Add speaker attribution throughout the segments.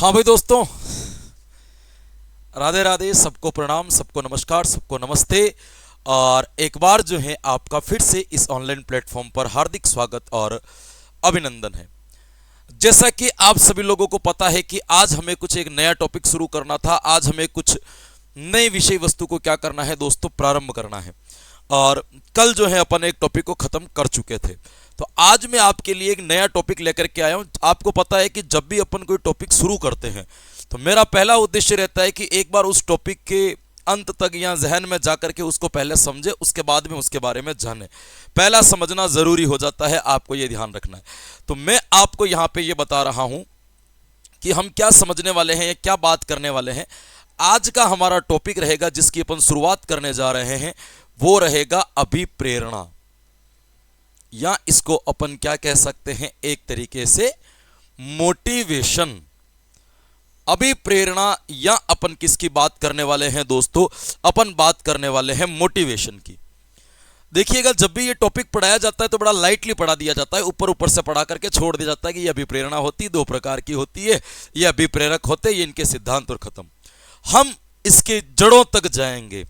Speaker 1: हाँ भाई दोस्तों, राधे राधे, सबको प्रणाम, सबको नमस्कार, सबको नमस्ते। और एक बार जो है आपका फिर से इस ऑनलाइन प्लेटफॉर्म पर हार्दिक स्वागत और अभिनंदन है। जैसा कि आप सभी लोगों को पता है कि आज हमें कुछ एक नया टॉपिक शुरू करना था। आज हमें कुछ नई विषय वस्तु को क्या करना है दोस्तों, प्रारंभ करना है। और कल जो है अपन एक टॉपिक को खत्म कर चुके थे, तो आज मैं आपके लिए एक नया टॉपिक लेकर के आया हूं। आपको पता है कि जब भी अपन कोई टॉपिक शुरू करते हैं तो मेरा पहला उद्देश्य रहता है कि एक बार उस टॉपिक के अंत तक या जहन में जाकर के उसको पहले समझे, उसके बाद में उसके बारे में जाने। पहला समझना जरूरी हो जाता है, आपको ये ध्यान रखना है। तो मैं आपको यहाँ पे ये बता रहा हूँ कि हम क्या समझने वाले हैं या क्या बात करने वाले हैं। आज का हमारा टॉपिक रहेगा, जिसकी अपन शुरुआत करने जा रहे हैं, वो रहेगा अभिप्रेरणा, या इसको अपन क्या कह सकते हैं, एक तरीके से मोटिवेशन। अभिप्रेरणा या अपन किसकी बात करने वाले हैं दोस्तों, अपन बात करने वाले हैं मोटिवेशन की। देखिएगा, जब भी ये टॉपिक पढ़ाया जाता है तो बड़ा लाइटली पढ़ा दिया जाता है, ऊपर ऊपर से पढ़ा करके छोड़ दिया जाता है कि ये अभिप्रेरणा होती है, दो प्रकार की होती है, ये अभिप्रेरक होते हैं, ये इनके सिद्धांत और खत्म। हम इसके जड़ों तक जाएंगे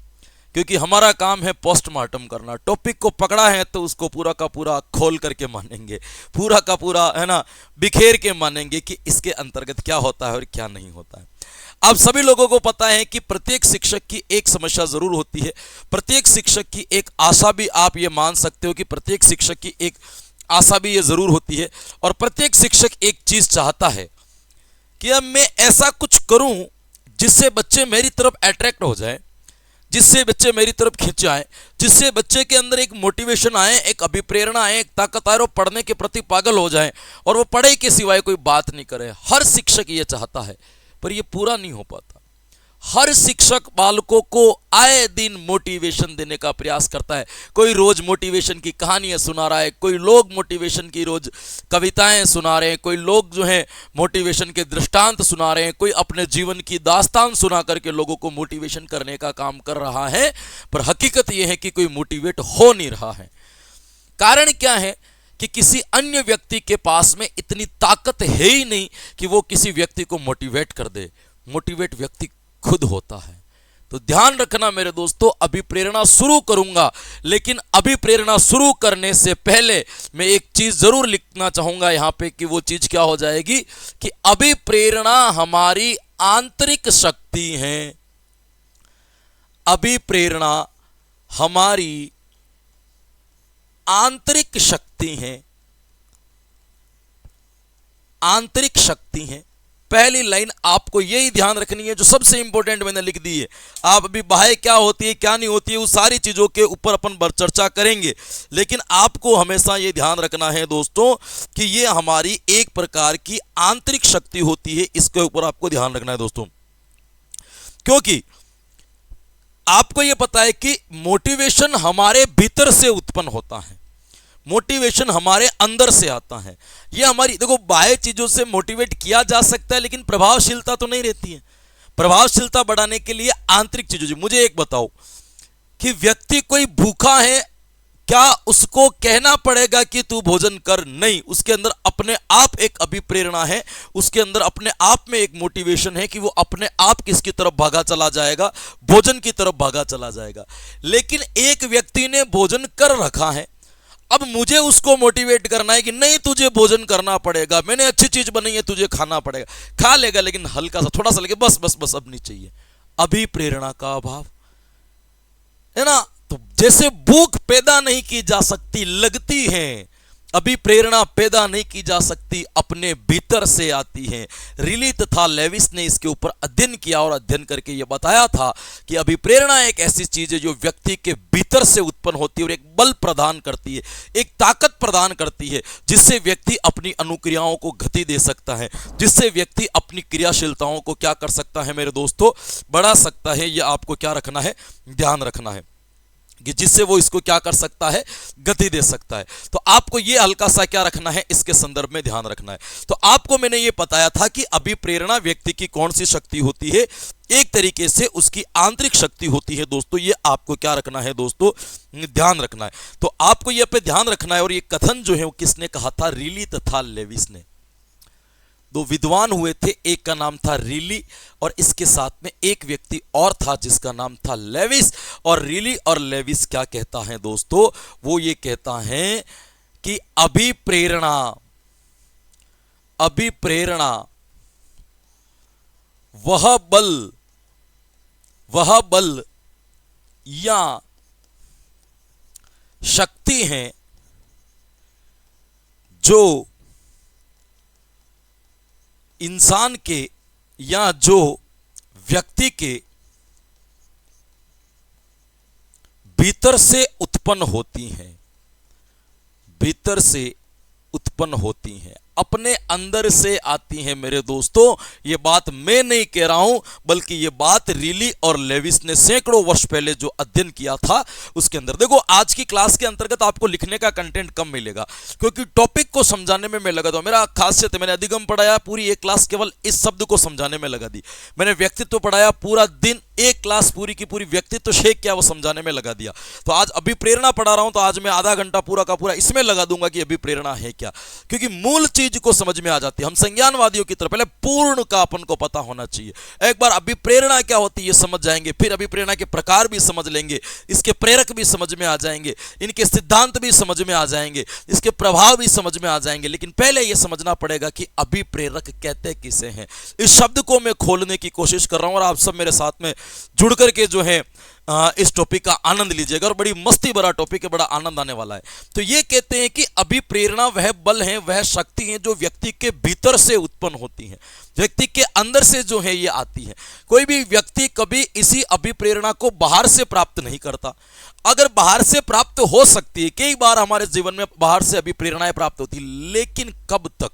Speaker 1: क्योंकि हमारा काम है पोस्टमार्टम करना। टॉपिक को पकड़ा है तो उसको पूरा का पूरा खोल करके मानेंगे, पूरा का पूरा है ना, बिखेर के मानेंगे कि इसके अंतर्गत क्या होता है और क्या नहीं होता है। आप सभी लोगों को पता है कि प्रत्येक शिक्षक की एक समस्या जरूर होती है, प्रत्येक शिक्षक की एक आशा भी आप ये मान सकते हो कि प्रत्येक शिक्षक की एक आशा भी ये जरूर होती है। और प्रत्येक शिक्षक एक चीज चाहता है कि अब मैं ऐसा कुछ करूं जिससे बच्चे मेरी तरफ अट्रैक्ट हो जाए, जिससे बच्चे मेरी तरफ खिंच आए, जिससे बच्चे के अंदर एक मोटिवेशन आए, एक अभिप्रेरणा आए, एक ताकत आए, वो पढ़ने के प्रति पागल हो जाए और वो पढ़ाई के सिवाय कोई बात नहीं करे। हर शिक्षक ये चाहता है, पर ये पूरा नहीं हो पाता। हर शिक्षक बालकों को आए दिन मोटिवेशन देने का प्रयास करता है। कोई रोज मोटिवेशन की कहानियां सुना रहा है, कोई लोग मोटिवेशन की रोज कविताएं सुना रहे हैं, कोई लोग जो है मोटिवेशन के दृष्टांत सुना रहे हैं, कोई अपने जीवन की दास्तान सुना करके लोगों को मोटिवेशन करने का काम कर रहा है। पर हकीकत यह है कि कोई मोटिवेट हो नहीं रहा है। कारण क्या है कि किसी अन्य व्यक्ति के पास में इतनी ताकत है ही नहीं कि वो किसी व्यक्ति को मोटिवेट कर दे। मोटिवेट व्यक्ति खुद होता है। तो ध्यान रखना मेरे दोस्तों, अभिप्रेरणा शुरू करूंगा, लेकिन अभिप्रेरणा शुरू करने से पहले मैं एक चीज जरूर लिखना चाहूंगा यहां पे कि वो चीज क्या हो जाएगी कि अभिप्रेरणा हमारी आंतरिक शक्ति है। अभिप्रेरणा हमारी आंतरिक शक्ति है, आंतरिक शक्ति है। पहली लाइन आपको यही ध्यान रखनी है, जो सबसे इंपॉर्टेंट मैंने लिख दी है। आप अभी बाह्य क्या होती है, क्या नहीं होती है, वो सारी चीजों के ऊपर अपन चर्चा करेंगे, लेकिन आपको हमेशा ये ध्यान रखना है दोस्तों कि ये हमारी एक प्रकार की आंतरिक शक्ति होती है। इसके ऊपर आपको ध्यान रखना है दोस्तों, क्योंकि आपको ये पता है कि मोटिवेशन हमारे भीतर से उत्पन्न होता है, मोटिवेशन हमारे अंदर से आता है। ये हमारी देखो, बाह्य चीजों से मोटिवेट किया जा सकता है, लेकिन प्रभावशीलता तो नहीं रहती है। प्रभावशीलता बढ़ाने के लिए आंतरिक चीजों, मुझे एक बताओ कि व्यक्ति कोई भूखा है, क्या उसको कहना पड़ेगा कि तू भोजन कर? नहीं, उसके अंदर अपने आप एक अभिप्रेरणा है, उसके अंदर अपने आप में एक मोटिवेशन है कि वो अपने आप किसकी तरफ भागा चला जाएगा, भोजन की तरफ भागा चला जाएगा। लेकिन एक व्यक्ति ने भोजन कर रखा है, अब मुझे उसको मोटिवेट करना है कि नहीं तुझे भोजन करना पड़ेगा, मैंने अच्छी चीज बनाई है, तुझे खाना पड़ेगा। खा लेगा लेकिन हल्का सा, थोड़ा सा लेके बस बस बस, अब नहीं चाहिए। अभी प्रेरणा का अभाव है ना। तो जैसे भूख पैदा नहीं की जा सकती, लगती है, अभी प्रेरणा पैदा नहीं की जा सकती, अपने भीतर से आती है। रिली तथा लेविस ने इसके ऊपर अध्ययन किया और अध्ययन करके यह बताया था कि अभी प्रेरणा एक ऐसी चीज है जो व्यक्ति के भीतर से उत्पन्न होती है और एक बल प्रदान करती है, एक ताकत प्रदान करती है, जिससे व्यक्ति अपनी अनुक्रियाओं को गति दे सकता है, जिससे व्यक्ति अपनी क्रियाशीलताओं को क्या कर सकता है मेरे दोस्तों, बढ़ा सकता है। यह आपको क्या रखना है, ध्यान रखना है कि जिससे वो इसको क्या कर सकता है, गति दे सकता है। तो आपको ये हल्का सा क्या रखना है, इसके संदर्भ में ध्यान रखना है। तो आपको मैंने ये बताया था कि अभिप्रेरणा व्यक्ति की कौन सी शक्ति होती है, एक तरीके से उसकी आंतरिक शक्ति होती है दोस्तों। ये आपको क्या रखना है दोस्तों, ध्यान रखना है। तो आपको ये पे ध्यान रखना है। और ये कथन जो है वो किसने कहा था, रिली तथा लेविस ने। दो विद्वान हुए थे, एक का नाम था रीली और इसके साथ में एक व्यक्ति और था जिसका नाम था लेविस। और रीली और लेविस क्या कहता है दोस्तों, वो ये कहता है कि अभिप्रेरणा वह बल या शक्ति है जो इंसान के या जो व्यक्ति के भीतर से उत्पन्न होती हैं, भीतर से उत्पन्न होती हैं, अपने अंदर से आती हैं। मेरे दोस्तों, ये बात मैं नहीं कह रहा हूं, बल्कि ये बात रीली और लेविस ने सैकड़ों वर्ष पहले जो अध्ययन किया था उसके अंदर। देखो, आज की क्लास के अंतर्गत आपको लिखने का कंटेंट कम मिलेगा, क्योंकि टॉपिक को समझाने में मैं लगा था। मेरा खासियत है, मैंने अधिगम पढ़ाया, पूरी एक क्लास केवल इस शब्द को समझाने में लगा दी। मैंने व्यक्तित्व पढ़ाया, पूरा दिन एक क्लास पूरी की पूरी व्यक्तित्व शेख क्या वो समझाने में लगा दिया। तो आज अभिप्रेरणा पढ़ा रहा हूं, तो आज मैं आधा घंटा पूरा का पूरा इसमें लगा दूंगा कि अभिप्रेरणा है क्या, क्योंकि मूल चीज को समझ में आ जाती है। हम संज्ञानवादियों की तरफ पहले पूर्ण का अपन को पता होना चाहिए। एक बार अभिप्रेरणा क्या होती है ये समझ जाएंगे, फिर अभिप्रेरणा के प्रकार भी समझ लेंगे, इसके प्रेरक भी समझ में आ जाएंगे, इनके सिद्धांत भी समझ में आ जाएंगे, इसके प्रभाव भी समझ में आ जाएंगे। लेकिन पहले यह समझना पड़ेगा कि अभिप्रेरक कहते किसे हैं। इस शब्द को मैं खोलने की कोशिश कर रहा हूं और आप सब मेरे साथ में जुड़ करके जो है इस टॉपिक का आनंद लीजिएगा, और बड़ी मस्ती भरा टॉपिक है, बड़ा आनंद आने वाला है। तो ये कहते हैं कि अभिप्रेरणा वह बल है, वह शक्ति है जो व्यक्ति के भीतर से उत्पन्न होती है, व्यक्ति के अंदर से जो है ये आती है। कोई भी व्यक्ति कभी इसी अभिप्रेरणा को बाहर से प्राप्त नहीं करता। अगर बाहर से प्राप्त हो सकती है, कई बार हमारे जीवन में बाहर से अभिप्रेरणाएं प्राप्त होती, लेकिन कब तक,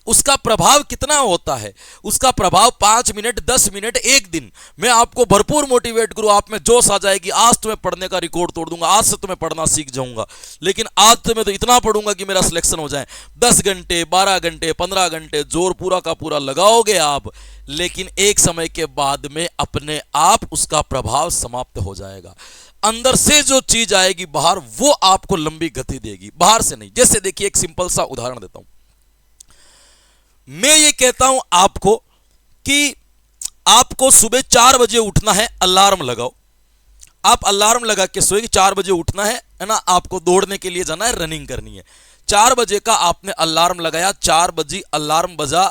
Speaker 1: उसका प्रभाव कितना होता है, उसका प्रभाव 5 मिनट 10 मिनट 1 दिन मैं आपको भरपूर मोटिवेट करूं, आप में जोश आ जाएगी, आज तो मैं पढ़ने का रिकॉर्ड तोड़ दूंगा, आज से तो मैं पढ़ना सीख जाऊंगा, लेकिन आज तो मैं तो इतना पढ़ूंगा कि मेरा सिलेक्शन हो जाए। 10 घंटे 12 घंटे 15 घंटे जोर पूरा का पूरा लगाओगे आप, लेकिन एक समय के बाद में अपने आप उसका प्रभाव समाप्त हो जाएगा। अंदर से जो चीज आएगी बाहर, वो आपको लंबी गति देगी, बाहर से नहीं। जैसे देखिए, एक सिंपल सा उदाहरण देता हूं। मैं ये कहता हूं आपको कि आपको सुबह 4 बजे उठना है, अलार्म लगाओ। आप अलार्म लगा के सोएंगे, 4 बजे उठना है ना, आपको दौड़ने के लिए जाना है, रनिंग करनी है। 4 बजे का आपने अलार्म लगाया, 4 बजे अलार्म बजा,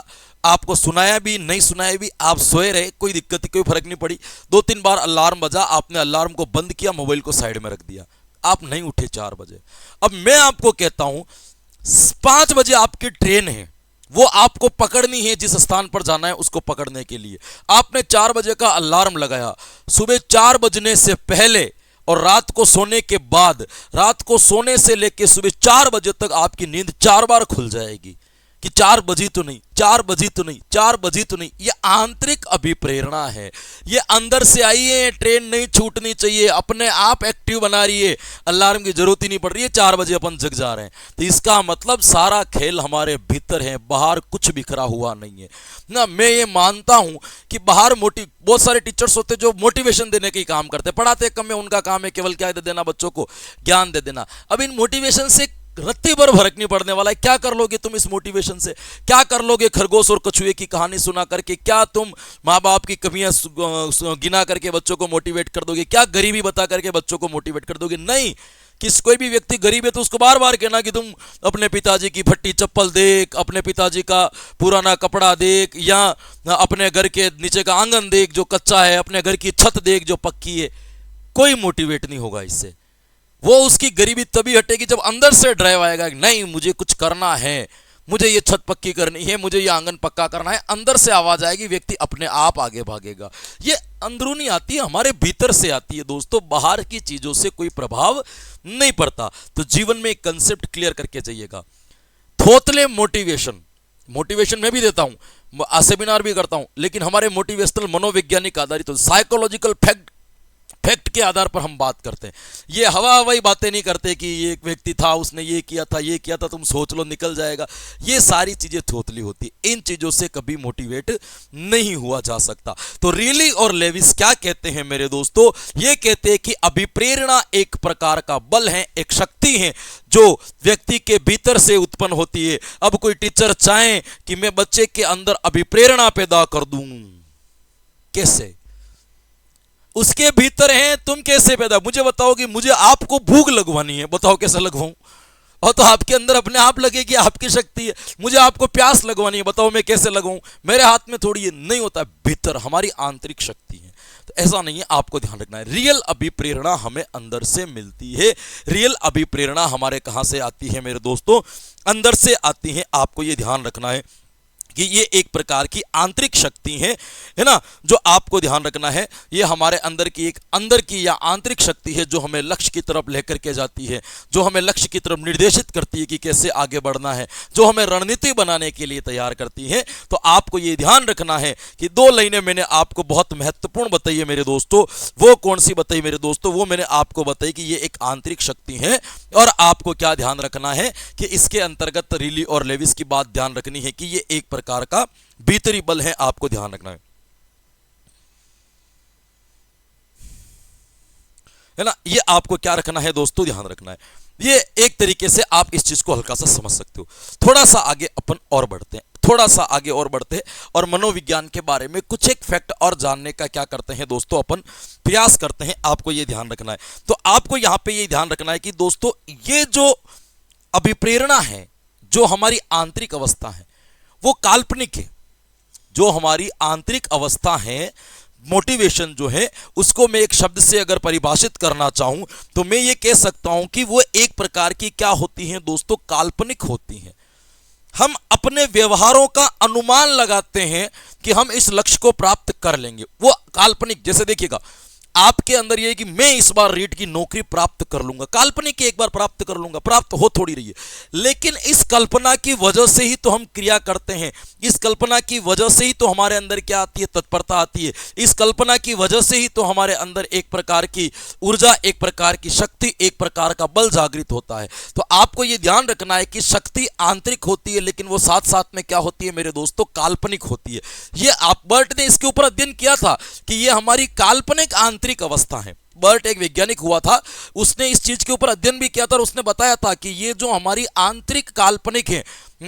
Speaker 1: आपको सुनाया भी नहीं सुनाया भी, आप सोए रहे, कोई दिक्कत नहीं, कोई फर्क नहीं पड़ी। 2-3 बार अलार्म बजा, आपने अलार्म को बंद किया, मोबाइल को साइड में रख दिया, आप नहीं उठे 4 बजे। अब मैं आपको कहता हूं 5 बजे आपकी ट्रेन है, वो आपको पकड़नी है, जिस स्थान पर जाना है उसको पकड़ने के लिए आपने 4 बजे का अलार्म लगाया। सुबह 4 बजने से पहले और रात को सोने के बाद, रात को सोने से लेकर सुबह 4 बजे तक आपकी नींद 4 बार खुल जाएगी कि 4 बजी तो नहीं, 4 बजी तो नहीं, 4 बजी तो नहीं। ये आंतरिक अभिप्रेरणा है, ये अंदर से आई है, ट्रेन नहीं छूटनी चाहिए, अपने आप एक्टिव बना रही है, अलार्म की जरूरत ही नहीं पड़ रही है, 4 बजे अपन जग जा रहे हैं। तो इसका मतलब सारा खेल हमारे भीतर है, बाहर कुछ बिखरा हुआ नहीं है ना। मैं ये मानता हूं कि बाहर बहुत सारे टीचर्स होते जो मोटिवेशन देने के काम करते, पढ़ाते कम है, उनका काम है केवल क्या दे देना, बच्चों को ज्ञान दे देना। अब इन मोटिवेशन से रत्ती भर फर्क नहीं पड़ने वाला है। क्या कर लोगे तुम इस मोटिवेशन से, क्या कर लोगे खरगोश और कछुए की कहानी सुना करके, क्या तुम माँ बाप की कमियां गिना करके बच्चों को मोटिवेट कर दोगे, क्या गरीबी बता करके बच्चों को मोटिवेट कर दोगे? नहीं। किस कोई भी व्यक्ति गरीब है तो उसको बार बार कहना कि तुम अपने पिताजी की फटी चप्पल देख, अपने पिताजी का पुराना कपड़ा देख, या अपने घर के नीचे का आंगन देख जो कच्चा है, अपने घर की छत देख जो पक्की है, कोई मोटिवेट नहीं होगा इससे। वो उसकी गरीबी तभी हटेगी जब अंदर से ड्राइव आएगा, नहीं मुझे कुछ करना है, मुझे ये छत पक्की करनी है, मुझे ये आंगन पक्का करना है। अंदर से आवाज आएगी, व्यक्ति अपने आप आगे भागेगा। ये अंदरूनी आती है, हमारे भीतर से आती है दोस्तों, बाहर की चीजों से कोई प्रभाव नहीं पड़ता। तो जीवन में एक कंसेप्ट क्लियर करके जाइएगा। थोतले मोटिवेशन मैं भी देता हूं, सेमिनार भी करता हूं, लेकिन हमारे मोटिवेशनल मनोवैज्ञानिक आधारित साइकोलॉजिकल फैक्ट फैक्ट के आधार पर हम बात करते हैं। ये हवा हवाई बातें नहीं करते कि ये एक व्यक्ति था, उसने ये किया था, तुम सोच लो निकल जाएगा। ये सारी चीजें थोतली होती, इन चीजों से कभी मोटिवेट नहीं हुआ जा सकता। तो रीली और लेविस क्या कहते हैं मेरे दोस्तों? ये कहते हैं कि अभिप्रेरणा एक प्रकार का बल है, एक शक्ति है जो व्यक्ति के भीतर से उत्पन्न होती है। अब कोई टीचर चाहे कि मैं बच्चे के अंदर अभिप्रेरणा पैदा कर दूं, कैसे? उसके भीतर है, तुम कैसे पैदा? मुझे बताओ कि मुझे आपको भूख लगवानी है, बताओ कैसे लगवाऊं? और तो आपके अंदर अपने आप लगेगी, आपकी शक्ति है। मुझे आपको प्यास लगवानी है, बताओ मैं कैसे लगवाऊं? मेरे हाथ में थोड़ी, ये नहीं होता, भीतर हमारी आंतरिक शक्ति है। तो ऐसा नहीं है, आपको ध्यान रखना है। रियल अभिप्रेरणा हमें अंदर से मिलती है। रियल अभिप्रेरणा हमारे कहां से आती है मेरे दोस्तों? अंदर से आती है। आपको ये ध्यान रखना है कि ये एक प्रकार की आंतरिक शक्ति है ना, जो आपको ध्यान रखना है। ये हमारे अंदर की एक अंदर की या आंतरिक शक्ति है जो हमें लक्ष्य की तरफ लेकर के जाती है, जो हमें लक्ष्य की तरफ निर्देशित करती है कि कैसे आगे बढ़ना है, जो हमें रणनीति बनाने के लिए तैयार करती है। तो आपको ये ध्यान रखना है कि 2 लाइनें मैंने आपको बहुत महत्वपूर्ण बताई है मेरे दोस्तों। वो कौन सी बताई मेरे दोस्तों? वो मैंने आपको बताई कि ये एक आंतरिक शक्ति है। और आपको क्या ध्यान रखना है कि इसके अंतर्गत रीली और लेविस की बात ध्यान रखनी है कि ये एक प्रकार का भीतरी बल है। आपको ध्यान रखना है ना। ये आपको क्या रखना है दोस्तों? ध्यान रखना है। ये एक तरीके से आप इस चीज को हल्का सा समझ सकते हो। थोड़ा सा आगे अपन और बढ़ते हैं, थोड़ा सा आगे और बढ़ते हैं और मनोविज्ञान के बारे में कुछ एक फैक्ट और जानने का क्या करते हैं दोस्तों, अपन प्रयास करते हैं। आपको ये ध्यान रखना है। तो आपको यहां पे ये ध्यान रखना है कि दोस्तों ये जो अभिप्रेरणा है, जो हमारी आंतरिक अवस्था है, वो काल्पनिक है। जो हमारी आंतरिक अवस्था है, मोटिवेशन जो है, उसको मैं एक शब्द से अगर परिभाषित करना चाहूं तो मैं ये कह सकता हूं कि वो एक प्रकार की क्या होती है दोस्तों? काल्पनिक होती है। हम अपने व्यवहारों का अनुमान लगाते हैं कि हम इस लक्ष्य को प्राप्त कर लेंगे, वो काल्पनिक। जैसे देखिएगा, आपके अंदर ये है कि मैं इस बार रीट की नौकरी प्राप्त कर लूंगा, काल्पनिक एक बार प्राप्त कर लूंगा, प्राप्त हो थोड़ी रही है, लेकिन इस कल्पना की वजह से ही तो हम क्रिया करते हैं। इस कल्पना की वजह से ही तो हमारे अंदर क्या आती है? तत्परता आती है। इस कल्पना की वजह से ही तो हमारे अंदर एक प्रकार की ऊर्जा, एक प्रकार की शक्ति, एक प्रकार का बल जागृत होता है। तो आपको यह ध्यान रखना है कि शक्ति आंतरिक होती है, लेकिन वो साथ साथ में क्या होती है मेरे दोस्तों? काल्पनिक होती है। ये आप बर्ट ने इसके ऊपर अध्ययन किया था कि ये हमारी काल्पनिक आंतरिक अवस्था है। बर्ट एक वैज्ञानिक हुआ था, उसने इस चीज के ऊपर अध्ययन भी किया था और उसने बताया था कि ये जो हमारी आंतरिक काल्पनिक है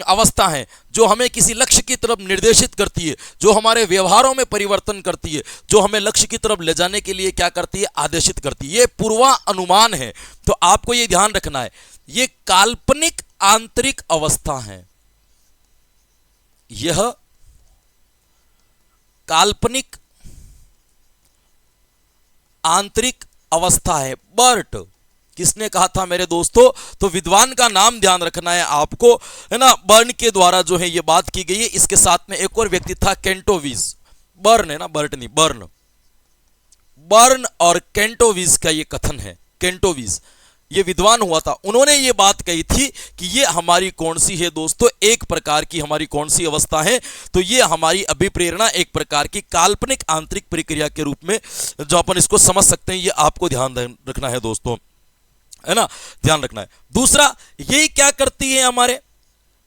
Speaker 1: अवस्था है, जो हमें किसी लक्ष्य की तरफ निर्देशित करती है, जो हमारे व्यवहारों में परिवर्तन करती है, जो हमें लक्ष्य की तरफ ले जाने के लिए क्या करती है? आदेशित करती है। ये पूर्वानुमान है। तो आपको ये ध्यान रखना है, ये काल्पनिक आंतरिक अवस्था है। यह काल्पनिक आंतरिक अवस्था है। बर्ट किसने कहा था मेरे दोस्तों? तो विद्वान का नाम ध्यान रखना है आपको, है ना। बर्न के द्वारा जो है ये बात की गई है। इसके साथ में एक और व्यक्ति था, केंटोवीज। बर्न है ना, बर्ट नहीं, बर्न। बर्न और केंटोवीज का ये कथन है। केंटोवीज ये विद्वान हुआ था, उन्होंने ये बात कही थी कि ये हमारी कौन सी है दोस्तों? एक प्रकार की हमारी कौन सी अवस्था है? तो ये हमारी अभिप्रेरणा एक प्रकार की काल्पनिक आंतरिक प्रक्रिया के रूप में जो अपन इसको समझ सकते हैं। ये आपको ध्यान रखना है दोस्तों, है ना, ध्यान रखना है। दूसरा, ये क्या करती है हमारे,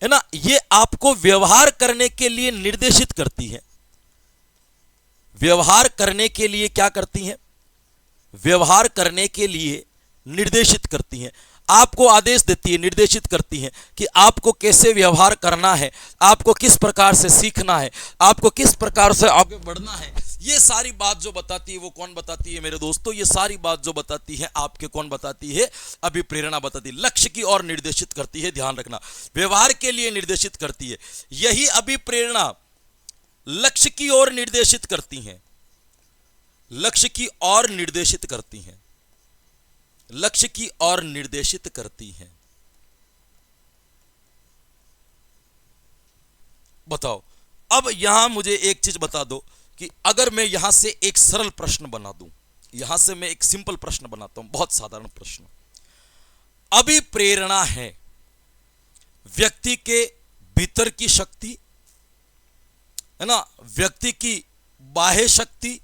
Speaker 1: है ना, ये आपको व्यवहार करने के लिए निर्देशित करती है। व्यवहार करने के लिए क्या करती है? व्यवहार करने के लिए निर्देशित करती हैं। आपको आदेश देती है, निर्देशित करती हैं कि आपको कैसे व्यवहार करना है, आपको किस प्रकार से सीखना है, आपको किस प्रकार से आगे बढ़ना है। ये सारी बात जो बताती है वो कौन बताती है मेरे दोस्तों? ये सारी बात जो बताती है आपके कौन बताती है? अभिप्रेरणा बताती है। लक्ष्य की ओर निर्देशित करती है, ध्यान रखना, व्यवहार के लिए निर्देशित करती है। यही अभिप्रेरणा लक्ष्य की ओर निर्देशित करती है, लक्ष्य की ओर निर्देशित करती हैं, लक्ष्य की ओर निर्देशित करती हैं। बताओ, अब यहां मुझे एक चीज बता दो कि अगर मैं यहां से एक सरल प्रश्न बना दूं, यहां से मैं एक सिंपल प्रश्न बनाता हूं, बहुत साधारण प्रश्न। अभिप्रेरणा है व्यक्ति के भीतर की शक्ति, है ना, व्यक्ति की बाह्य शक्ति,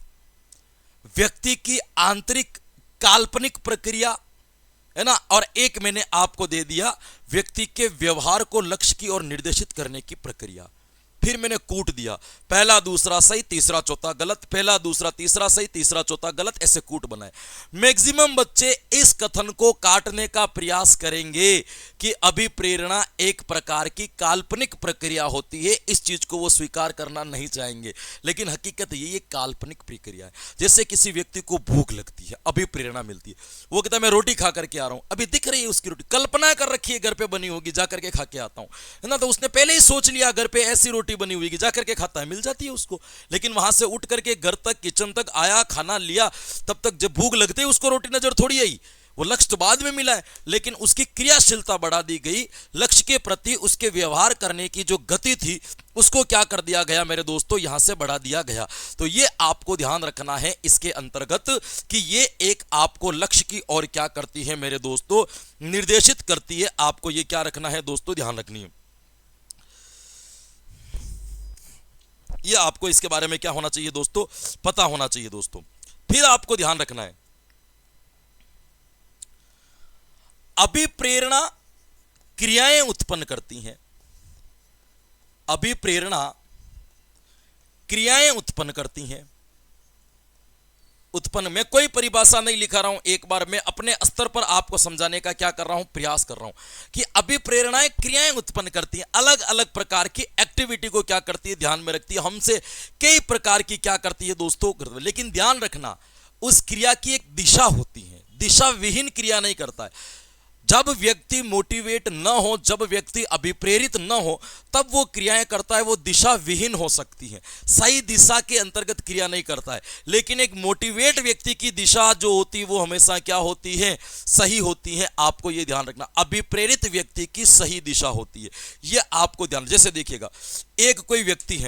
Speaker 1: व्यक्ति की आंतरिक काल्पनिक प्रक्रिया, है ना, और एक मैंने आपको दे दिया व्यक्ति के व्यवहार को लक्ष्य की ओर निर्देशित करने की प्रक्रिया। फिर मैंने कूट दिया, पहला दूसरा सही तीसरा चौथा गलत, पहला दूसरा तीसरा सही तीसरा चौथा गलत, ऐसे कूट बनाए। मैक्सिमम बच्चे इस कथन को काटने का प्रयास करेंगे कि अभिप्रेरणा एक प्रकार की काल्पनिक प्रक्रिया होती है, इस चीज को वो स्वीकार करना नहीं चाहेंगे, लेकिन हकीकत ये काल्पनिक प्रक्रिया है। जैसे किसी व्यक्ति को भूख लगती है, अभिप्रेरणा मिलती है, वो कहता है मैं रोटी खा करके आ रहा हूं, अभी दिख रही है उसकी रोटी, कल्पना कर रखी है घर पे बनी होगी, जा करके खा के आता हूं, है ना, तो उसने पहले ही सोच लिया घर पे ऐसी रोटी बनी हुई कि जाकर के खाता है, मिल जाती है उसको। लेकिन वहां से उठ करके घर तक किचन तक आया, खाना लिया, तब तक जब भूख लगते ही उसको रोटी नजर थोड़ी आई, वो लक्ष्य तो बाद में मिला है, लेकिन उसकी क्रियाशीलता बढ़ा दी गई, लक्ष्य के प्रति उसके व्यवहार करने की जो गति थी उसको क्या कर दिया गया मेरे दोस्तों, यहां से बढ़ा दिया गया। तो ये आपको ध्यान रखना है इसके अंतर्गत कि ये एक आपको लक्ष्य की ओर क्या करती है मेरे दोस्तों, निर्देशित करती है। आपको ये क्या रखना है दोस्तों, ध्यान रखनी है। ये आपको इसके बारे में क्या होना चाहिए दोस्तों, पता होना चाहिए दोस्तों। फिर आपको ध्यान रखना है, अभिप्रेरणा क्रियाएं उत्पन्न करती हैं, अभिप्रेरणा क्रियाएं उत्पन्न करती हैं। उत्पन्न में कोई परिभाषा नहीं लिखा रहा हूं, एक बार मैं अपने स्तर पर आपको समझाने का क्या कर रहा हूं, प्रयास कर रहा हूं कि अभिप्रेरणाएं क्रियाएं उत्पन्न करती हैं, अलग अलग प्रकार की एक्टिविटी को क्या करती है, ध्यान में रखती है, हमसे कई प्रकार की क्या करती है दोस्तों। लेकिन ध्यान रखना उस क्रिया की एक दिशा होती है, दिशा विहीन क्रिया नहीं करता है। जब व्यक्ति मोटिवेट न हो, जब व्यक्ति अभिप्रेरित न हो, तब वो क्रियाएं करता है, वो दिशा विहीन हो सकती है, सही दिशा के अंतर्गत क्रिया नहीं करता है। लेकिन एक मोटिवेट व्यक्ति की दिशा जो होती है वो हमेशा क्या होती है, सही होती है। आपको ये ध्यान रखना, अभिप्रेरित व्यक्ति की सही दिशा होती है, ये आपको ध्यान। जैसे देखिएगा, एक कोई व्यक्ति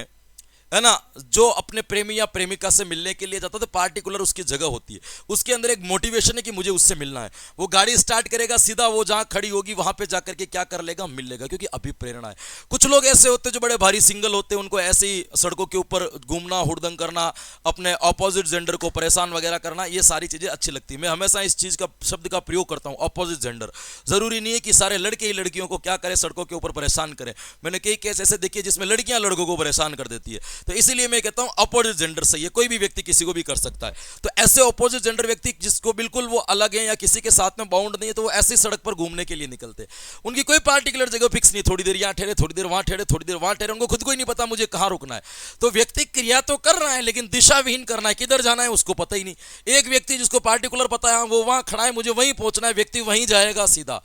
Speaker 1: है ना, जो अपने प्रेमी या प्रेमिका से मिलने के लिए जाता है, तो पार्टिकुलर उसकी जगह होती है, उसके अंदर एक मोटिवेशन है कि मुझे उससे मिलना है, वो गाड़ी स्टार्ट करेगा, सीधा वो जहां खड़ी होगी वहां पे जाकर के क्या कर लेगा, मिल लेगा, क्योंकि अभिप्रेरणा है। कुछ लोग ऐसे होते हैं जो बड़े भारी सिंगल होते हैं, उनको ऐसे ही सड़कों के ऊपर घूमना, हुड़दंग करना, अपने ऑपोजिट जेंडर को परेशान वगैरह करना, ये सारी चीजें अच्छी लगती है। मैं हमेशा इस चीज का शब्द का प्रयोग करता हूं, ऑपोजिट जेंडर। जरूरी नहीं है कि सारे लड़के ही लड़कियों को क्या करें, सड़कों के ऊपर परेशान करें। मैंने कई केस ऐसे देखे जिसमें लड़कियां लड़कों को परेशान कर देती है, तो इसीलिए मैं कहता हूं अपोजिट जेंडर सही है, कोई भी व्यक्ति किसी को भी कर सकता है। तो ऐसे अपोजिट जेंडर व्यक्ति जिसको बिल्कुल वो अलग है या किसी के साथ में बाउंड नहीं है, तो वो ऐसी सड़क पर घूमने के लिए निकलते, उनकी कोई पार्टिकुलर जगह फिक्स नहीं, थोड़ी देर यहां ठहरे, थोड़ी देर वहां ठहरे, थोड़ी देर वहां ठहरे, उनको खुद को ही नहीं पता मुझे कहां रुकना है। तो व्यक्ति क्रिया तो कर रहा है, लेकिन दिशा विहीन करना है, किधर जाना है उसको पता ही नहीं। एक व्यक्ति जिसको पार्टिकुलर पता है वो वहां खड़ा है, मुझे वहीं पहुंचना है, व्यक्ति वहीं जाएगा सीधा।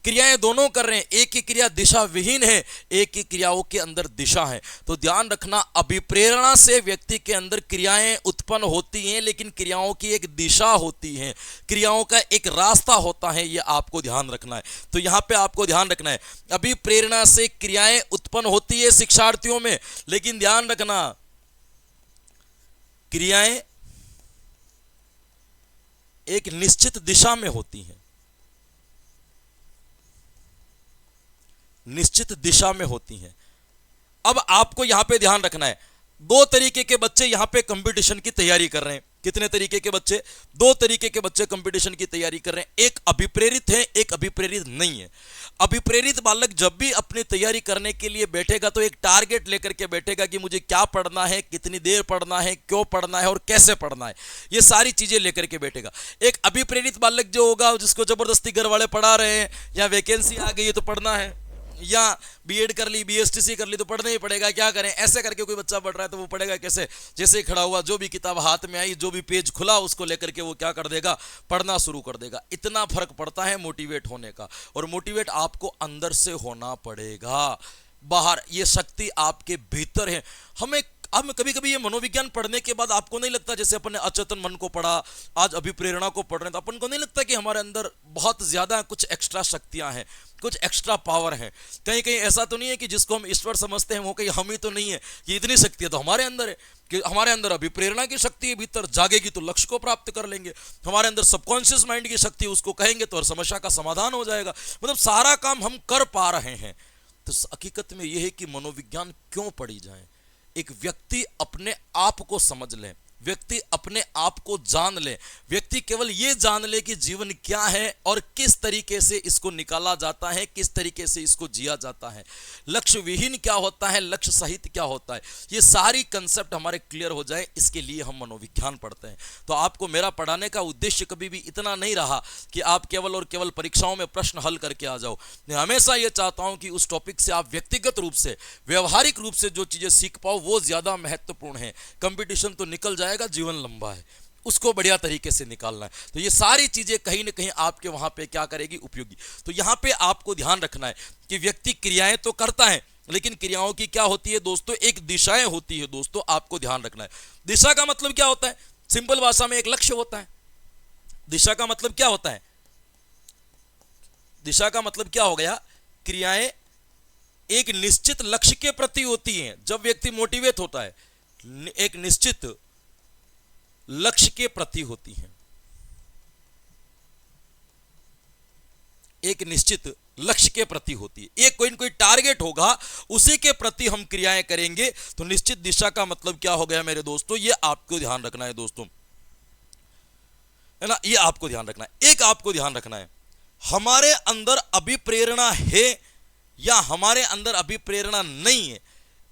Speaker 1: क्रियाएं दोनों कर रहे हैं, एक की क्रिया दिशा विहीन है, एक की क्रियाओं के अंदर दिशा है। तो ध्यान रखना, अभिप्रेरणा से व्यक्ति के अंदर क्रियाएं उत्पन्न होती हैं, लेकिन क्रियाओं की एक दिशा होती है, क्रियाओं का एक रास्ता होता है, यह आपको ध्यान रखना है। तो यहां पे आपको ध्यान रखना है, अभिप्रेरणा से क्रियाएं उत्पन्न होती है शिक्षार्थियों में, लेकिन ध्यान रखना क्रियाएं एक निश्चित दिशा में होती हैं, निश्चित दिशा में होती हैं। अब आपको यहां पे ध्यान रखना है, दो तरीके के बच्चे यहां पे कंपटीशन की तैयारी कर रहे हैं। कितने तरीके के बच्चे, दो तरीके के बच्चे कंपटीशन की तैयारी कर रहे हैं, एक अभिप्रेरित है, एक अभिप्रेरित नहीं है। अभिप्रेरित बालक जब भी अपनी तैयारी करने के लिए बैठेगा तो एक टारगेट लेकर के बैठेगा कि मुझे क्या पढ़ना है, कितनी देर पढ़ना है, क्यों पढ़ना है और कैसे पढ़ना है, ये सारी चीजें लेकर के बैठेगा। एक अभिप्रेरित बालक जो होगा, जिसको जबरदस्ती घर वाले पढ़ा रहे हैं, या वैकेंसी आ गई है तो पढ़ना है, या बीएड कर ली, बीएसटीसी कर ली तो पढ़ना ही पड़ेगा, क्या करें, ऐसे करके कोई बच्चा पढ़ रहा है तो वो पढ़ेगा कैसे। जैसे ही खड़ा हुआ, जो भी किताब हाथ में आई, जो भी पेज खुला, उसको लेकर के वो क्या कर देगा, पढ़ना शुरू कर देगा। इतना फर्क पड़ता है मोटिवेट होने का, और मोटिवेट आपको अंदर से होना पड़ेगा, बाहर ये शक्ति आपके भीतर है। हम कभी कभी ये मनोविज्ञान पढ़ने के बाद आपको नहीं लगता, जैसे अपन ने अचेतन मन को पढ़ा, आज अभिप्रेरणा को पढ़ रहे हैं, तो अपन को नहीं लगता कि हमारे अंदर बहुत ज्यादा कुछ एक्स्ट्रा शक्तियां हैं, कुछ एक्स्ट्रा पावर है। कहीं कहीं ऐसा तो नहीं है कि जिसको हम ईश्वर समझते हैं वो कहीं हम ही तो नहीं है, ये इतनी शक्ति है तो हमारे अंदर है, कि हमारे अंदर अभिप्रेरणा की शक्ति है, भीतर जागेगी तो लक्ष्य को प्राप्त कर लेंगे। हमारे अंदर सबकॉन्शियस माइंड की शक्ति, उसको कहेंगे तो हर समस्या का समाधान हो जाएगा। मतलब सारा काम हम कर पा रहे हैं। तो हकीकत में यह है कि मनोविज्ञान क्यों पढ़ी जाए, एक व्यक्ति अपने आप को समझ ले, व्यक्ति अपने आप को जान ले, व्यक्ति केवल ये जान ले कि जीवन क्या है और किस तरीके से इसको निकाला जाता है, किस तरीके से इसको जिया जाता है, लक्ष्य विहीन क्या होता है, लक्ष्य सहित क्या होता है, ये सारी कंसेप्ट हमारे क्लियर हो जाए, इसके लिए हम मनोविज्ञान पढ़ते हैं। तो आपको मेरा पढ़ाने का उद्देश्य कभी भी इतना नहीं रहा कि आप केवल और केवल परीक्षाओं में प्रश्न हल करके आ जाओ। मैं हमेशा ये चाहता हूं कि उस टॉपिक से आप व्यक्तिगत रूप से, व्यवहारिक रूप से जो चीजें सीख पाओ वो ज्यादा महत्वपूर्ण है। कंपटीशन तो निकल जाएगा, जीवन लंबा है, उसको बढ़िया तरीके से निकालना है। तो ये सारी चीजें कहीं ना कहीं आपके वहां पे क्या करेगी, उपयोगी। तो यहां पे आपको ध्यान रखना है कि व्यक्ति क्रियाएं तो करता है, लेकिन क्रियाओं की क्या होती है दोस्तों, एक दिशाएं होती है दोस्तों, आपको ध्यान रखना है। दिशा का मतलब क्या होता है, सिंपल भाषा में एक लक्ष्य होता है। दिशा का मतलब क्या होता है, दिशा का मतलब क्या हो गया, क्रियाएं एक निश्चित लक्ष्य के प्रति होती हैं। जब व्यक्ति मोटिवेट होता है, एक निश्चित लक्ष्य के प्रति होती हैं, एक निश्चित लक्ष्य के प्रति होती है, एक कोई न कोई टारगेट होगा, उसी के प्रति हम क्रियाएं करेंगे। तो निश्चित दिशा का मतलब क्या हो गया मेरे दोस्तों, ये आपको ध्यान रखना है दोस्तों, है ना, ये आपको ध्यान रखना है। एक आपको ध्यान रखना है, हमारे अंदर अभिप्रेरणा है या हमारे अंदर अभिप्रेरणा नहीं है,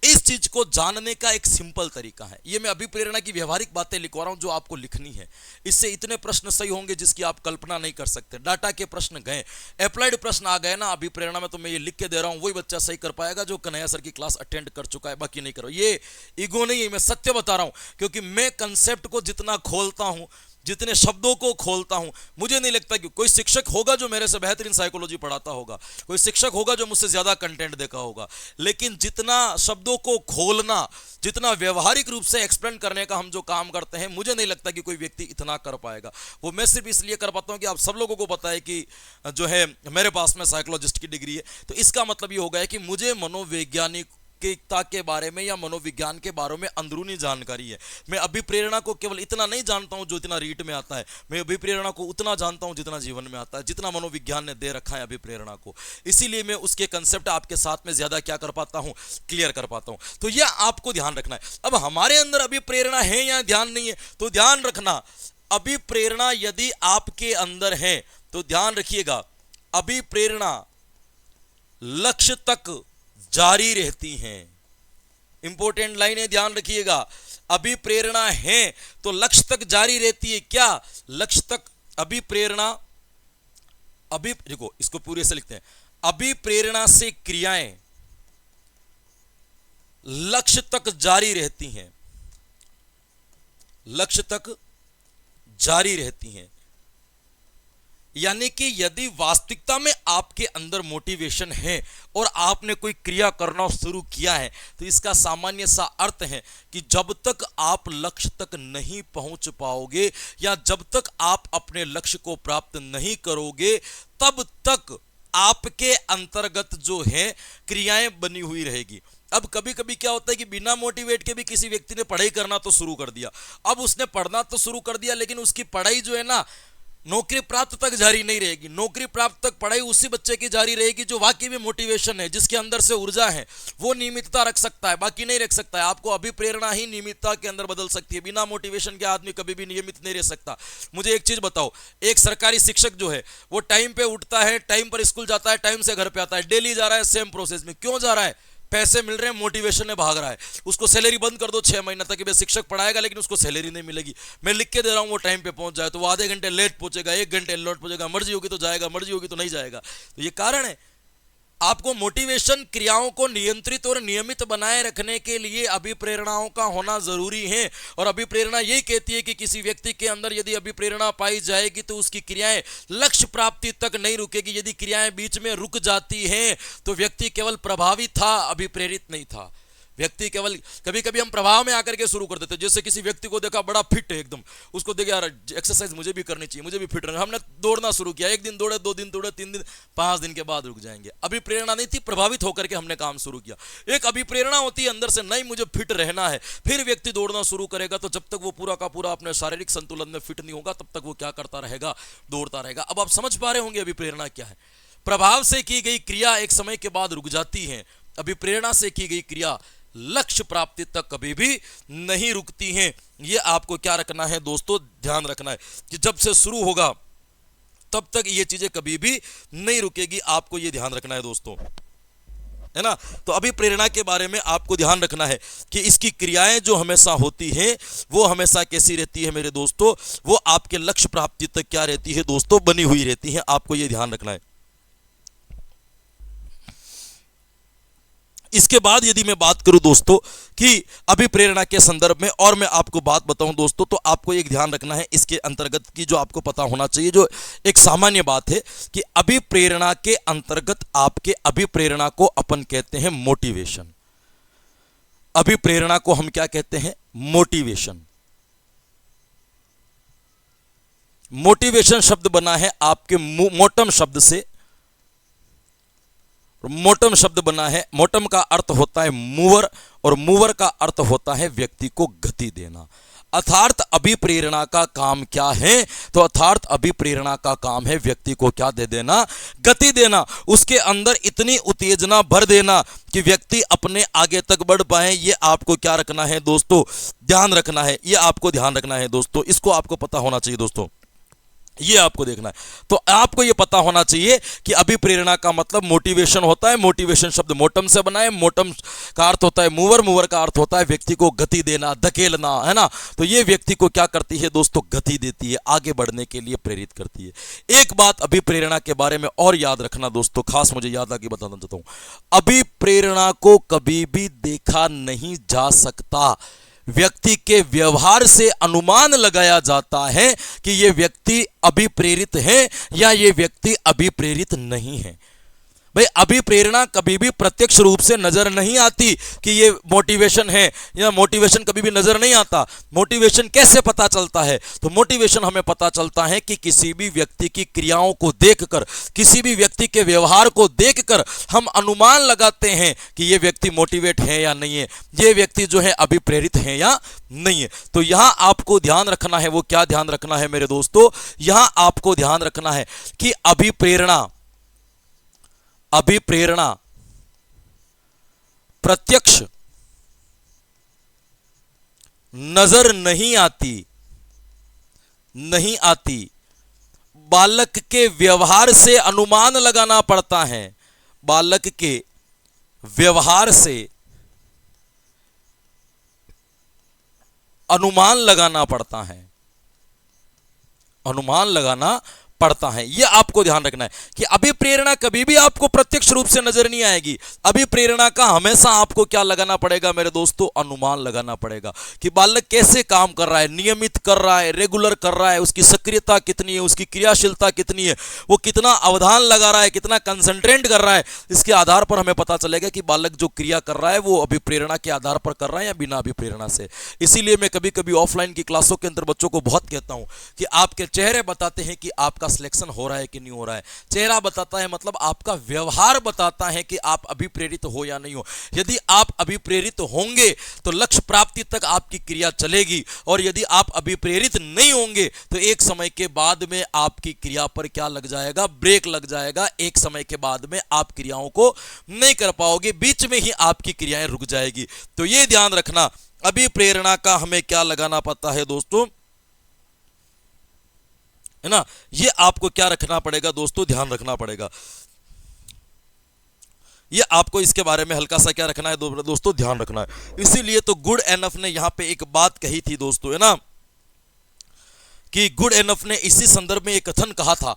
Speaker 1: इस चीज को जानने का एक सिंपल तरीका है। ये मैं अभिप्रेरणा की व्यवहारिक बातें लिखवा रहा हूं जो आपको लिखनी है। इससे इतने प्रश्न सही होंगे जिसकी आप कल्पना नहीं कर सकते। डाटा के प्रश्न गए, अप्लाइड प्रश्न आ गए ना अभिप्रेरणा में, तो मैं ये लिख के दे रहा हूं, वही बच्चा सही कर पाएगा जो कन्हैया सर की क्लास अटेंड कर चुका है, बाकी नहीं करो। ये ईगो नहीं है, मैं सत्य बता रहा हूं, क्योंकि मैं कंसेप्ट को जितना खोलता हूं, जितने शब्दों को खोलता हूं, मुझे नहीं लगता कि कोई शिक्षक होगा जो मेरे से बेहतरीन साइकोलॉजी पढ़ाता होगा, कोई शिक्षक होगा जो मुझसे ज्यादा कंटेंट देखा होगा, लेकिन जितना शब्दों को खोलना, जितना व्यवहारिक रूप से एक्सप्लेन करने का हम जो काम करते हैं, मुझे नहीं लगता कि कोई व्यक्ति इतना कर पाएगा। वो मैं सिर्फ इसलिए कर पाता हूं कि आप सब लोगों को पता है कि जो है मेरे पास में साइकोलॉजिस्ट की डिग्री है। तो इसका मतलब ये हो गया कि मुझे मनोवैज्ञानिक के बारे में या मनोविज्ञान के बारे में अंदरूनी जानकारी है। मैं अभिप्रेरणा को केवल इतना नहीं जानता हूं जो इतना रीट में आता है, मैं अभिप्रेरणा को उतना जानता हूं जितना जीवन में आता है, जितना मनोविज्ञान ने दे रखा है अभिप्रेरणा को। इसीलिए मैं उसके कंसेप्ट आपके साथ में ज्यादा क्या कर पाता हूं, क्लियर कर पाता हूं। तो यह आपको ध्यान रखना है। अब हमारे अंदर अभिप्रेरणा है या ध्यान नहीं है, तो ध्यान रखना, अभिप्रेरणा यदि आपके अंदर है तो ध्यान रखिएगा, अभिप्रेरणा लक्ष्य तक जारी रहती हैं। इंपॉर्टेंट लाइन है, ध्यान रखिएगा, अभिप्रेरणा है तो लक्ष्य तक जारी रहती है। क्या लक्ष्य तक अभिप्रेरणा, देखो इसको पूरे से लिखते हैं, अभिप्रेरणा से क्रियाएं लक्ष्य तक जारी रहती हैं, लक्ष्य तक जारी रहती हैं। यानी कि यदि वास्तविकता में आपके अंदर मोटिवेशन है और आपने कोई क्रिया करना शुरू किया है, तो इसका सामान्य सा अर्थ है कि जब तक आप लक्ष्य तक नहीं पहुंच पाओगे या जब तक आप अपने लक्ष्य को प्राप्त नहीं करोगे, तब तक आपके अंतर्गत जो है क्रियाएं बनी हुई रहेगी। अब कभी कभी क्या होता है कि बिना मोटिवेट के भी किसी व्यक्ति ने पढ़ाई करना तो शुरू कर दिया। अब उसने पढ़ना तो शुरू कर दिया, लेकिन उसकी पढ़ाई जो है ना, नौकरी प्राप्त तक जारी नहीं रहेगी। नौकरी प्राप्त तक पढ़ाई उसी बच्चे की जारी रहेगी जो वाकई में मोटिवेशन है, जिसके अंदर से ऊर्जा है, वो नियमितता रख सकता है, बाकी नहीं रख सकता है। आपको अभिप्रेरणा ही नियमितता के अंदर बदल सकती है। बिना मोटिवेशन के आदमी कभी भी नियमित नहीं रह सकता। मुझे एक चीज बताओ, एक सरकारी शिक्षक जो है वो टाइम पे उठता है, टाइम पर स्कूल जाता है, टाइम से घर पे आता है, डेली जा रहा है सेम प्रोसेस में। क्यों जा रहा है? पैसे मिल रहे हैं, मोटिवेशन में भाग रहा है। उसको सैलरी बंद कर दो 6 महीना तक कि भाई शिक्षक पढ़ाएगा लेकिन उसको सैलरी नहीं मिलेगी। मैं लिख के दे रहा हूं वो टाइम पे पहुंच जाए, तो वो आधे घंटे लेट पहुंचेगा, 1 घंटे लेट पहुंचेगा, मर्जी होगी तो जाएगा, मर्जी होगी तो नहीं जाएगा। तो ये कारण है। आपको मोटिवेशन क्रियाओं को नियंत्रित और नियमित बनाए रखने के लिए अभिप्रेरणाओं का होना जरूरी है। और अभिप्रेरणा यही कहती है कि किसी व्यक्ति के अंदर यदि अभिप्रेरणा पाई जाएगी तो उसकी क्रियाएं लक्ष्य प्राप्ति तक नहीं रुकेगी। यदि क्रियाएं बीच में रुक जाती हैं तो व्यक्ति केवल प्रभावित था, अभिप्रेरित नहीं था। व्यक्ति केवल, कभी कभी हम प्रभाव में आकर के शुरू कर देते हैं। जैसे किसी व्यक्ति को देखा बड़ा फिट है एकदम, उसको देखे यार एक्सरसाइज मुझे भी करनी चाहिए, मुझे भी फिट रहना, हमने दौड़ना शुरू किया। 1 दिन दौड़े, 2 दिन दौड़े, 3 दिन, 5 दिन के बाद रुक जाएंगे। अभिप्रेरणा नहीं थी, प्रभावित होकर के हमने काम शुरू किया। एक अभिप्रेरणा होती है अंदर से, नहीं मुझे फिट रहना है, फिर व्यक्ति दौड़ना शुरू करेगा। तो जब तक वो पूरा का पूरा अपने शारीरिक संतुलन में फिट नहीं होगा तब तक वो क्या करता रहेगा, दौड़ता रहेगा। अब आप समझ पा रहे होंगे अभिप्रेरणा क्या है। प्रभाव से की गई क्रिया एक समय के बाद रुक जाती है, अभिप्रेरणा से की गई क्रिया लक्ष्य प्राप्ति तक कभी भी नहीं रुकती हैं। ये आपको क्या रखना है दोस्तों, ध्यान रखना है कि जब से शुरू होगा तब तक ये चीजें कभी भी नहीं रुकेगी, आपको ये ध्यान रखना है दोस्तों, है ना। तो अभी प्रेरणा के बारे में आपको ध्यान रखना है कि इसकी क्रियाएं जो हमेशा होती हैं वो हमेशा कैसी रहती है मेरे दोस्तों, वो आपके लक्ष्य प्राप्ति तक क्या रहती है दोस्तों, बनी हुई रहती है, आपको ये ध्यान रखना है। इसके बाद यदि मैं बात करूं दोस्तों कि अभिप्रेरणा के संदर्भ में और मैं आपको बात बताऊं दोस्तों, तो आपको एक ध्यान रखना है इसके अंतर्गत की जो आपको पता होना चाहिए, जो एक सामान्य बात है कि अभिप्रेरणा के अंतर्गत आपके अभिप्रेरणा को अपन कहते हैं मोटिवेशन। अभिप्रेरणा को हम क्या कहते हैं, मोटिवेशन। मोटिवेशन शब्द बना है आपके मोटम शब्द से, मोटम शब्द बना है, मोटम का अर्थ होता है मूवर और मूवर का अर्थ होता है व्यक्ति को गति देना। अर्थात अभिप्रेरणा का काम क्या है, तो अर्थात अभिप्रेरणा का काम है व्यक्ति को क्या दे देना, गति देना, उसके अंदर इतनी उत्तेजना भर देना कि व्यक्ति अपने आगे तक बढ़ पाए। ये आपको क्या रखना है दोस्तों, ध्यान रखना है, ये आपको ध्यान रखना है दोस्तों, इसको आपको पता होना चाहिए दोस्तों, ये आपको देखना है। तो आपको ये पता होना चाहिए कि अभिप्रेरणा का मतलब मोटिवेशन होता है। मोटिवेशन शब्द मोटम से बना है, मोटम का अर्थ होता है मूवर, मूवर का अर्थ होता है व्यक्ति को गति देना, धकेलना, है ना। तो ये व्यक्ति को क्या करती है दोस्तों, गति देती है, आगे बढ़ने के लिए प्रेरित करती है। एक बात अभिप्रेरणा के बारे में और याद रखना दोस्तों, खास मुझे याद आके बताना चाहता हूं, अभिप्रेरणा को कभी भी देखा नहीं जा सकता। व्यक्ति के व्यवहार से अनुमान लगाया जाता है कि यह व्यक्ति अभिप्रेरित है या यह व्यक्ति अभिप्रेरित नहीं है। भाई अभिप्रेरणा कभी भी प्रत्यक्ष रूप से नजर नहीं आती कि ये मोटिवेशन है, या मोटिवेशन कभी भी नजर नहीं आता। मोटिवेशन कैसे पता चलता है, तो मोटिवेशन हमें पता चलता है कि किसी भी व्यक्ति की क्रियाओं को देखकर, किसी भी व्यक्ति के व्यवहार को देखकर हम अनुमान लगाते हैं कि ये व्यक्ति मोटिवेट है या नहीं है, ये व्यक्ति जो है अभिप्रेरित है या नहीं है। तो यहां आपको ध्यान रखना है, वो क्या ध्यान रखना है मेरे दोस्तों, यहां आपको ध्यान रखना है कि अभिप्रेरणा प्रत्यक्ष नजर नहीं आती, बालक के व्यवहार से अनुमान लगाना पड़ता है, बालक के व्यवहार से अनुमान लगाना पड़ता है, अनुमान लगाना पड़ता है। यह आपको ध्यान रखना है कि अभिप्रेरणा कभी भी आपको प्रत्यक्ष रूप से नजर नहीं आएगी। अभिप्रेरणा का हमेशा आपको क्या लगाना पड़ेगा मेरे दोस्तों, अनुमान लगाना पड़ेगा कि बालक कैसे काम कर रहा है, नियमित कर रहा है, रेगुलर कर रहा है, उसकी सक्रियता कितनी है, उसकी क्रियाशीलता कितनी है, वो कितना अवधान लगा रहा है, कितना कंसंट्रेट कर रहा है। इसके आधार पर हमें पता चलेगा कि बालक जो क्रिया कर रहा है वो अभिप्रेरणा के आधार पर कर रहा है या बिना अभिप्रेरणा से। इसीलिए मैं कभी कभी ऑफलाइन की क्लासों के अंदर बच्चों को बहुत कहता हूं कि आपके चेहरे बताते हैं कि आपका सिलेक्शन हो रहा है कि नहीं हो रहा है। चेहरा बताता है मतलब आपका व्यवहार बताता है कि आप अभिप्रेरित हो या नहीं हो। यदि आप अभिप्रेरित होंगे तो लक्ष्य प्राप्ति तक आपकी क्रिया चलेगी, और यदि आप अभिप्रेरित नहीं होंगे तो एक समय के बाद में आपकी क्रिया पर क्या लग जाएगा, ब्रेक लग जाएगा। एक समय के बाद में आप क्रियाओं को नहीं कर पाओगे, बीच में ही आपकी क्रियाएं रुक जाएगी। तो यह ध्यान रखना, अभिप्रेरणा का हमें क्या लगाना पड़ता है दोस्तों, है ना। ये आपको क्या रखना पड़ेगा दोस्तों, ध्यान रखना पड़ेगा। ये आपको इसके बारे में हल्का सा क्या रखना है दोस्तों, ध्यान रखना है। इसीलिए तो गुड एनफ ने यहां पे एक बात कही थी दोस्तों, है ना, कि गुड एनफ ने इसी संदर्भ में एक कथन कहा था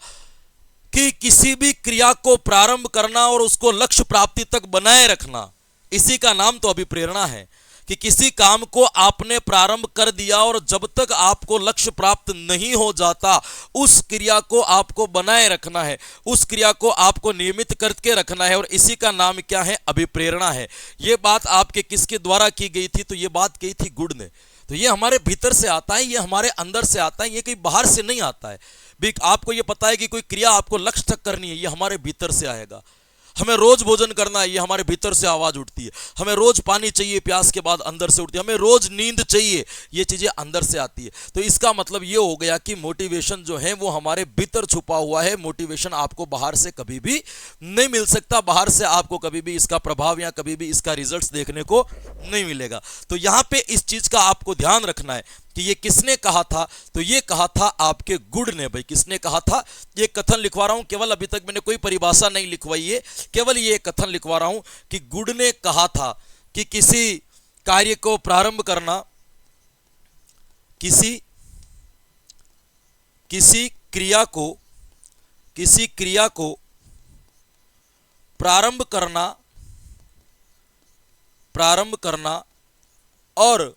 Speaker 1: कि किसी भी क्रिया को प्रारंभ करना और उसको लक्ष्य प्राप्ति तक बनाए रखना, इसी का नाम तो अभिप्रेरणा है। कि किसी काम को आपने प्रारंभ कर दिया और जब तक आपको लक्ष्य प्राप्त नहीं हो जाता उस क्रिया को आपको बनाए रखना है, उस क्रिया को आपको नियमित करके रखना है, और इसी का नाम क्या है, अभिप्रेरणा है। यह बात आपके किसके द्वारा की गई थी, तो यह बात कही थी गुड ने। तो ये हमारे भीतर से आता है, ये हमारे अंदर से आता है, ये कहीं बाहर से नहीं आता है। भी आपको ये पता है कि कोई क्रिया आपको लक्ष्य तक करनी है, ये हमारे भीतर से आएगा। हमें रोज भोजन करना है, ये हमारे भीतर से आवाज उठती है। हमें रोज पानी चाहिए, प्यास के बाद अंदर से उठती है। हमें रोज नींद चाहिए, ये चीजें अंदर से आती है। तो इसका मतलब ये हो गया कि मोटिवेशन जो है वो हमारे भीतर छुपा हुआ है। मोटिवेशन आपको बाहर से कभी भी नहीं मिल सकता, बाहर से आपको कभी भी इसका प्रभाव या कभी भी इसका रिजल्ट्स देखने को नहीं मिलेगा। तो यहां पे इस चीज का आपको ध्यान रखना है कि ये किसने कहा था, तो ये कहा था आपके गुड ने भाई। किसने कहा था? ये कथन लिखवा रहा हूं, केवल अभी तक मैंने कोई परिभाषा नहीं लिखवाई है, केवल ये कथन लिखवा रहा हूं कि गुड ने कहा था कि किसी कार्य को प्रारंभ करना, किसी क्रिया को प्रारंभ करना और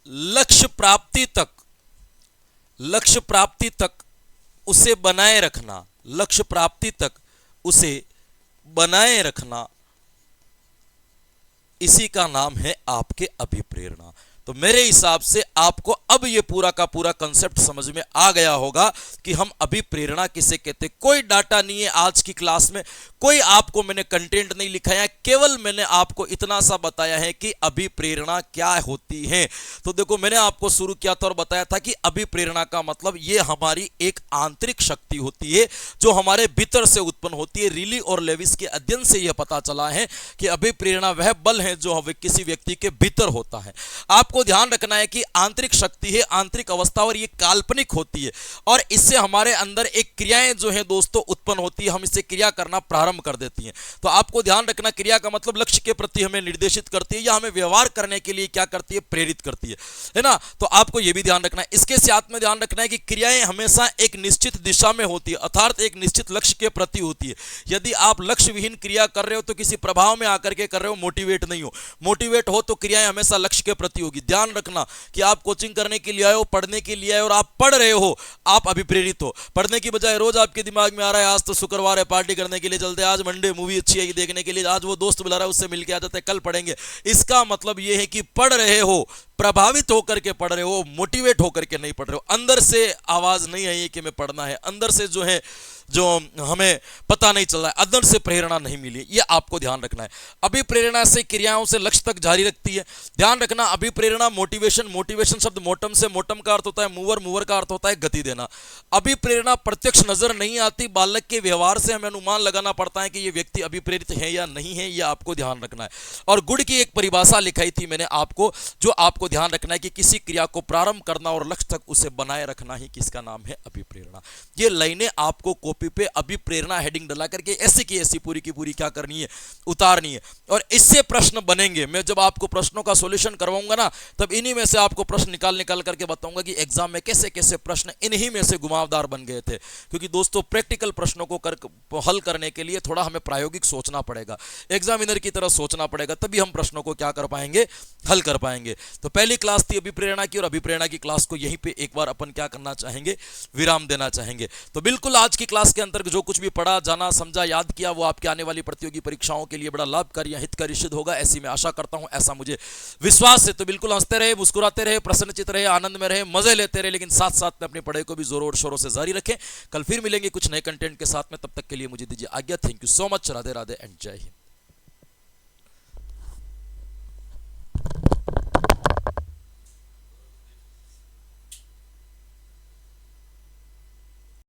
Speaker 1: लक्ष्य प्राप्ति तक उसे बनाए रखना, इसी का नाम है आपके अभिप्रेरणा। तो मेरे हिसाब से आपको अब ये पूरा का पूरा कंसेप्ट समझ में आ गया होगा कि हम अभिप्रेरणा किसे कहते हैं। कोई डाटा नहीं है आज की क्लास में, कोई आपको मैंने कंटेंट नहीं लिखाया, केवल मैंने आपको इतना सा बताया है कि अभिप्रेरणा क्या होती है। तो देखो, मैंने आपको शुरू किया था और बताया था कि अभिप्रेरणा का मतलब ये हमारी एक आंतरिक शक्ति होती है जो हमारे भीतर से उत्पन्न होती है। रिली और लेविस के अध्ययन से यह पता चला है कि अभिप्रेरणा वह बल है जो किसी व्यक्ति के भीतर होता है। आपको ध्यान रखना है कि आंतरिक शक्ति है, आंतरिक अवस्था, और ये काल्पनिक होती है और इससे हमारे अंदर एक क्रियाएं जो है दोस्तों उत्पन्न होती है, हम इससे क्रिया करना प्रारंभ कर देती हैं। तो आपको ध्यान रखना, क्रिया का मतलब लक्ष्य के प्रति हमें निर्देशित करती है या हमें व्यवहार करने के लिए क्या करती है, प्रेरित करती है ना। तो आपको यह भी ध्यान रखना है। इसके साथ में ध्यान रखना है कि क्रियाएं हमेशा एक निश्चित दिशा में होती है, अर्थात एक निश्चित लक्ष्य के प्रति होती है। यदि आप लक्ष्य विहीन क्रिया कर रहे हो तो किसी प्रभाव में आकर के कर रहे हो, मोटिवेट नहीं हो। मोटिवेट हो तो क्रियाएं हमेशा लक्ष्य के प्रति होगी। ध्यान रखना कि आप कोचिंग करने के लिए आए हो, पढ़ने के लिए आए और आप पढ़ रहे हो, आप अभिप्रेरित हो। पढ़ने की बजाय रोज आपके दिमाग में आ रहा है आज तो शुक्रवार है, पार्टी करने के लिए चलते हैं, आज मंडे मूवी अच्छी है देखने के लिए, आज वो दोस्त बुला रहा है उससे मिलके आ जाते हैं, कल पढ़ेंगे। इसका मतलब ये है कि पढ़ रहे हो, प्रभावित होकर के पढ़ रहे हो, मोटिवेट होकर के नहीं पढ़ रहे हो। अंदर से आवाज नहीं आई कि मैं पढ़ना है, अंदर से जो हमें पता नहीं चल रहा है, अंदर से प्रेरणा नहीं मिली, ये आपको ध्यान रखना है। अभिप्रेरणा से क्रियाओं से लक्ष्य तक जारी रखती है। ध्यान रखना, अभिप्रेरणा मोटिवेशन शब्द मोटम से, मोटम का अर्थ होता है मूवर का अर्थ होता है गति देना। अभिप्रेरणा प्रत्यक्ष नजर नहीं आती, बालक के व्यवहार से हमें अनुमान लगाना पड़ता है कि ये व्यक्ति अभिप्रेरित है या नहीं है, ये आपको ध्यान रखना है। और गुड की एक परिभाषा लिखाई थी मैंने आपको, जो आपको ध्यान रखना है कि किसी क्रिया को प्रारंभ करना और लक्ष्य तक उसे बनाए रखना ही किसका नाम है, अभिप्रेरणा। ये लाइनें आपको कॉपी पे अभिप्रेरणा हेडिंग डला करके ऐसी की ऐसी पूरी की पूरी क्या करनी है, उतारनी है। और इससे प्रश्न बनेंगे। मैं जब आपको प्रश्नों का सॉल्यूशन करवाऊंगा ना, तब इन्हीं में से आपको प्रश्न निकाल करके बताऊंगा कि एग्जाम में कैसे कैसे प्रश्न इन्हीं में से घुमावदार बन गए थे। क्योंकि दोस्तों प्रैक्टिकल प्रश्नों को हल करने के लिए थोड़ा हमें प्रायोगिक सोचना पड़ेगा, एग्जामिनर की तरह सोचना पड़ेगा, तभी हम प्रश्नों को क्या कर पाएंगे, हल कर पाएंगे। तो पहली क्लास थी अभिप्रेरणा की, और अभिप्रेरणा की क्लास को यहीं पे एक बार अपन क्या करना चाहेंगे, विराम देना चाहेंगे। तो बिल्कुल आज की क्लास के अंतर्गत जो कुछ भी पढ़ा, जाना, समझा, याद किया, वो आपके आने वाली प्रतियोगी परीक्षाओं के लिए बड़ा लाभकारी या हितकारी सिद्ध होगा, ऐसी मैं आशा करता हूं, ऐसा मुझे विश्वास है। तो बिल्कुल हंसते रहे, मुस्कुराते रहे, प्रसन्नचित रहे, आनंद में रहे, मजे लेते रहे, लेकिन साथ साथ में अपनी पढ़ाई को भी जोरों और शोरों से जारी रखें। कल फिर मिलेंगे कुछ नए कंटेंट के साथ में, तब तक के लिए मुझे दीजिए आज्ञा। Thank you so much. Radhe Radhe and जय हिंद।